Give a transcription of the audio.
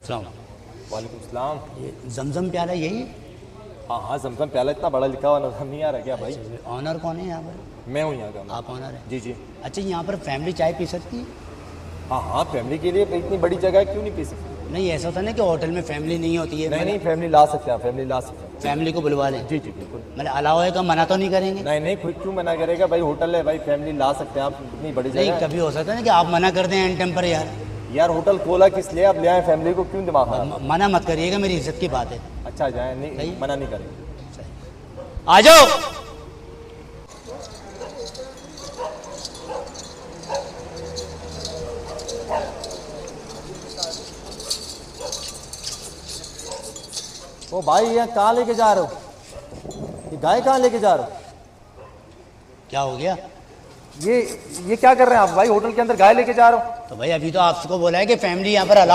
सलाम। वालेकुम सलाम। ये जमजम प्याला यही? हाँ हाँ, जमजम प्याला इतना बड़ा लिखा हुआ नजर नहीं आ रहा क्या भाई? ऑनर कौन है यहाँ पर? मैं हूँ यहाँ का। आप ऑनर हैं? जी जी। अच्छा, यहाँ पर फैमिली चाय पी सकती है? हाँ हाँ, फैमिली के लिए इतनी बड़ी जगह है, क्यों नहीं पी सकते? नहीं, ऐसा होता ना कि होटल में फैमिली नहीं होती है। नहीं नहीं, फैमिली ला सकते हैं, फैमिली ला सकते हैं। फैमिली को बुलवा लें? जी जी बिल्कुल। मतलब अलाउ है, का मना तो नहीं करेंगे? नहीं नहीं, खुद क्यों मना करेगा भाई, होटल है भाई, फैमिली ला सकते हैं आप, इतनी बड़ी नहीं, जगह है। कभी हो सकता है ना कि आप मना कर दें एंड टाइम पर। यार यार होटल खोला किस लिए, आप ले आए, फैमिली को क्यों दिमाग खराब? मना मत करिएगा, मेरी इज्जत की बात है। अच्छा जाए, नहीं सही। मना नहीं करेंगे। आ जाओ। ओ भाई, ये कहाँ लेके जा रहे हो? ये गाय कहाँ लेके जा रहे हो? क्या हो गया? ये क्या कर रहे हैं आप भाई, होटल के अंदर गाय लेके जा रहे हो? तो भाई अभी तो आपको बोला है कि फैमिली यहाँ पर अलाउ